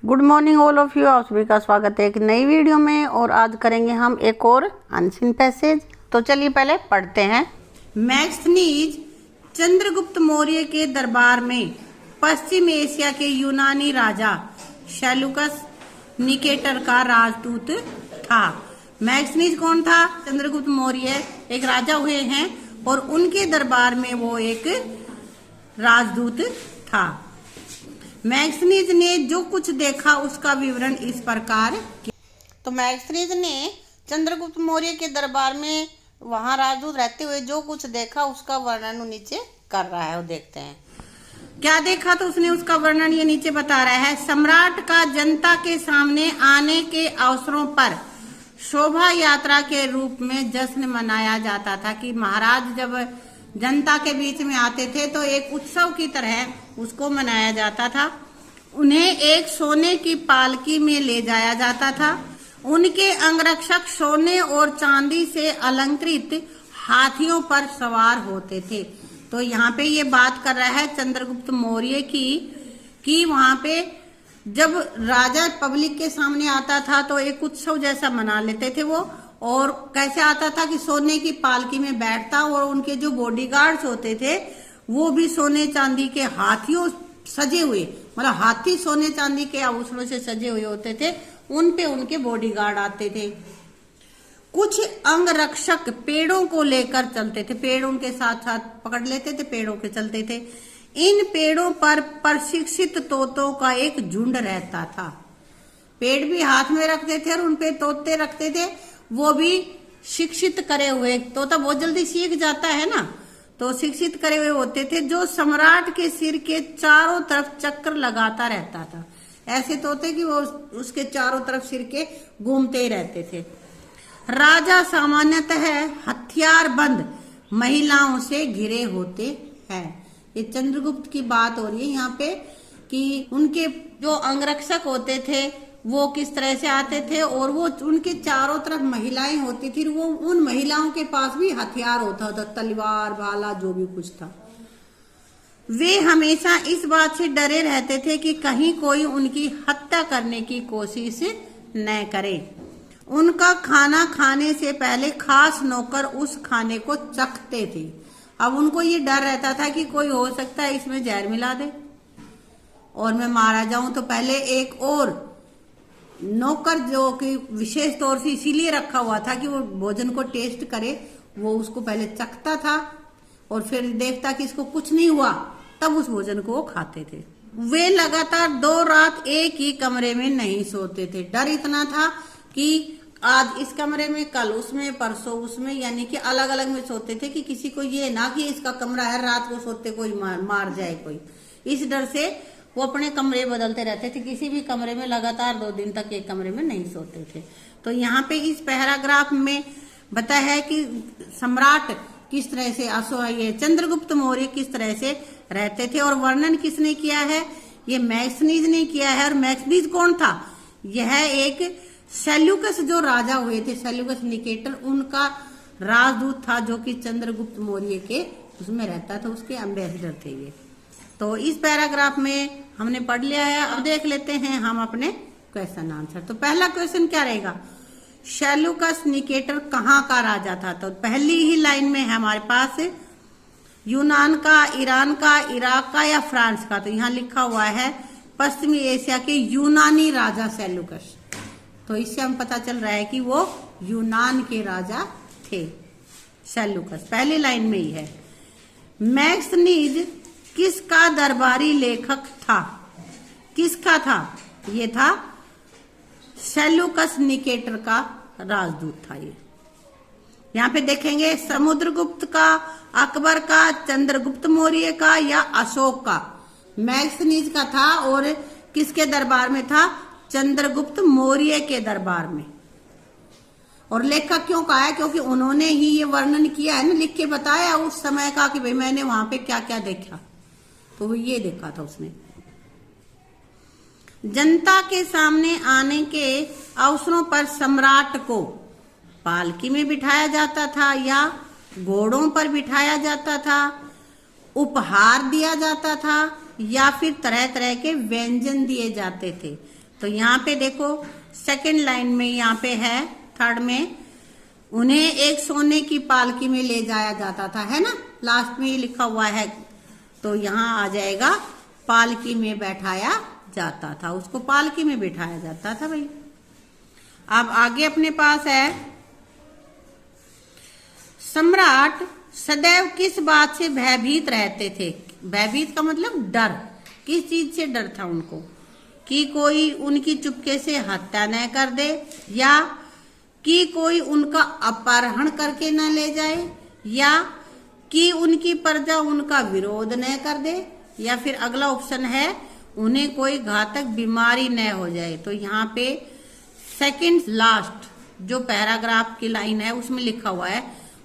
Good morning all of you. आप सभी का स्वागत है एक नई वीडियो में। और आज करेंगे हम एक और अनसीन पैसेज। तो चलिए पहले पढ़ते हैं। मैक्सनीज चंद्रगुप्त मौर्य के दरबार में पश्चिम एशिया के यूनानी राजा सेल्यूकस निकेटर का राजदूत था। मैक्सनीज कौन था? चंद्रगुप्त मौर्य एक राजा हुए हैं और उनके दरबार में वो एक राजदूत था। मैक्सनीज ने जो कुछ देखा उसका विवरण इस प्रकार किया। तो मैक्सनीज ने चंद्रगुप्त मौर्य के दरबार में वहां राजदूत रहते हुए जो कुछ देखा उसका वर्णन नीचे कर रहा है। वो देखते हैं क्या देखा। तो उसने उसका वर्णन ये नीचे बता रहा है। सम्राट का जनता के सामने आने के अवसरों पर शोभा यात्रा के रूप में जश्न मनाया जाता था कि महाराज जब जनता के बीच में आते थे तो एक उत्सव की तरह उसको मनाया जाता था। उन्हें एक सोने की पालकी में ले जाया जाता था। उनके अंगरक्षक सोने और चांदी से अलंकृत हाथियों पर सवार होते थे। तो यहाँ पे ये बात कर रहा है चंद्रगुप्त मौर्य की कि वहां पे जब राजा पब्लिक के सामने आता था तो एक उत्सव जैसा मना लेते थे वो। और कैसे आता था कि सोने की पालकी में बैठता और उनके जो बॉडीगार्ड्स होते थे वो भी सोने चांदी के हाथियों सजे हुए, मतलब हाथी सोने चांदी के आभूषणों से सजे हुए होते थे। उन पे उनके बॉडीगार्ड आते थे। कुछ अंगरक्षक पेड़ों को लेकर चलते थे, पेड़ों के साथ साथ पकड़ लेते थे, पेड़ों के चलते थे। इन पेड़ों पर प्रशिक्षित तोतों का एक झुंड रहता था। पेड़ भी हाथ में रखते थे और उनपे तोते रखते थे। वो भी शिक्षित करे हुए, तोता बहुत जल्दी सीख जाता है ना, तो शिक्षित करे हुए होते थे जो सम्राट के सिर के चारों तरफ चक्कर लगाता रहता था। ऐसे तोते कि वो उसके चारों तरफ सिर के घूमते ही रहते थे। राजा सामान्यतः हथियार बंद महिलाओं से घिरे होते हैं। ये चंद्रगुप्त की बात हो रही है यहाँ पे कि उनके जो अंगरक्षक होते थे वो किस तरह से आते थे और वो उनके चारों तरफ महिलाएं होती थी। वो उन महिलाओं के पास भी हथियार होता था, तलवार भाला जो भी कुछ था। वे हमेशा इस बात से डरे रहते थे कि कहीं कोई उनकी हत्या करने की कोशिश न करे। उनका खाना खाने से पहले खास नौकर उस खाने को चखते थे। अब उनको ये डर रहता था कि कोई हो सकता है इसमें जहर मिला दे और मैं मारा जाऊं। तो पहले एक और नौकर जो कि विशेष तौर से इसीलिए रखा हुआ था कि वो भोजन को टेस्ट करे, वो उसको पहले चखता था और फिर देखता कि इसको कुछ नहीं हुआ, तब उस भोजन को वो खाते थे। वे लगातार 2 रात एक ही कमरे में नहीं सोते थे। डर इतना था कि आज इस कमरे में, कल उसमें, परसों उसमें, यानी कि अलग अलग में सोते थे कि किसी को ये ना कि इसका कमरा है रात को सोते कोई मार जाए कोई। इस डर से वो अपने कमरे बदलते रहते थे। किसी भी कमरे में लगातार 2 दिन तक एक कमरे में नहीं सोते थे। तो यहाँ पे इस पैराग्राफ में बताया है कि सम्राट किस तरह से ये चंद्रगुप्त मौर्य किस तरह से रहते थे। और वर्णन किसने किया है? ये मैक्सनीज ने किया है। और मैक्सनीज कौन था? यह एक सेल्यूकस जो राजा हुए थे, सेल्यूकस निकेटर, उनका राजदूत था जो कि चंद्रगुप्त मौर्य के उसमें रहता था, उसके एम्बेसडर थे ये। तो इस पैराग्राफ में हमने पढ़ लिया है। अब देख लेते हैं हम अपने क्वेश्चन आंसर। तो पहला क्वेश्चन क्या रहेगा? सेल्यूकस निकेटर कहाँ का राजा था? तो पहली ही लाइन में है हमारे पास यूनान का, ईरान का, इराक का या फ्रांस का। तो यहाँ लिखा हुआ है पश्चिमी एशिया के यूनानी राजा सेल्यूकस। तो इससे हम पता चल रहा है कि वो यूनान के राजा थे सेल्यूकस। पहली लाइन में ही है। मैक्सनीज किसका दरबारी लेखक था? किसका था? ये था सेल्यूकस निकेटर का राजदूत था ये। यहाँ पे देखेंगे समुद्रगुप्त का, अकबर का, चंद्रगुप्त मौर्य का या अशोक का। मैक्सनीज का था और किसके दरबार में था? चंद्रगुप्त मौर्य के दरबार में। और लेखक क्यों कहा है? क्योंकि उन्होंने ही ये वर्णन किया है ना, लिख के बताया उस समय का कि भाई मैंने वहां पे क्या क्या देखा। तो वो ये देखा था उसने। जनता के सामने आने के अवसरों पर सम्राट को पालकी में बिठाया जाता था या घोड़ों पर बिठाया जाता था, उपहार दिया जाता था या फिर तरह तरह के व्यंजन दिए जाते थे। तो यहाँ पे देखो सेकंड लाइन में यहाँ पे है थर्ड में, उन्हें एक सोने की पालकी में ले जाया जाता था, है ना, लास्ट में ये लिखा हुआ है। तो यहाँ आ जाएगा पालकी में बैठाया जाता था, उसको पालकी में बिठाया जाता था भाई। अब आगे अपने पास है, सम्राट सदैव किस बात से भयभीत रहते थे। भयभीत का मतलब डर, किस चीज से डर था उनको, कि कोई उनकी चुपके से हत्या न कर दे, या कि कोई उनका अपहरण करके न ले जाए, या कि उनकी प्रजा उनका विरोध न कर दे, या फिर अगला ऑप्शन है उन्हें कोई घातक बीमारी न हो जाए। तो यहाँ पे सेकंड लास्ट जो पैराग्राफ की लाइन है उसमें लिखा हुआ है,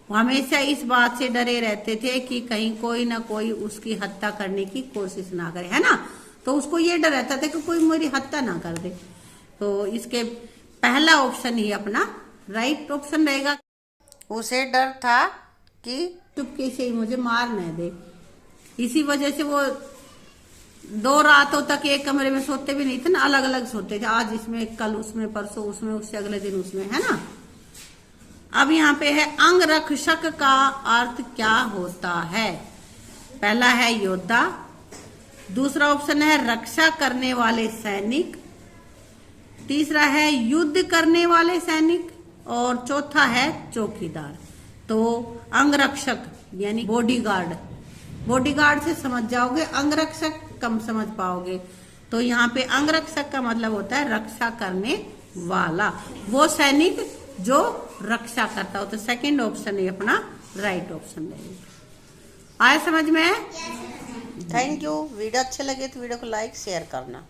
वो हमेशा इस बात से डरे रहते थे कि कहीं कोई ना कोई उसकी हत्या करने की कोशिश ना करे, है ना। तो उसको ये डर रहता था कि कोई मेरी हत्या ना कर दे। तो इसके पहला ऑप्शन ही अपना राइट ऑप्शन रहेगा। उसे डर था कि चुपके से ही मुझे मार न दे, इसी वजह से वो 2 रातों तक एक कमरे में सोते भी नहीं थे ना, अलग अलग सोते थे, आज इसमें, कल उसमें, परसों उसमें, उससे अगले दिन उसमें, है ना। अब यहाँ पे है अंगरक्षक का अर्थ क्या होता है। पहला है योद्धा, दूसरा ऑप्शन है रक्षा करने वाले सैनिक, तीसरा है युद्ध करने वाले सैनिक, और चौथा है चौकीदार। तो अंगरक्षक यानी बॉडीगार्ड, बॉडीगार्ड से समझ जाओगे, अंगरक्षक कम समझ पाओगे। तो यहाँ पे अंगरक्षक का मतलब होता है रक्षा करने वाला, वो सैनिक जो रक्षा करता हो। तो सेकंड ऑप्शन है अपना राइट ऑप्शन रहेगा। आया समझ में? Thank you. वीडियो अच्छे लगे तो वीडियो को लाइक शेयर करना।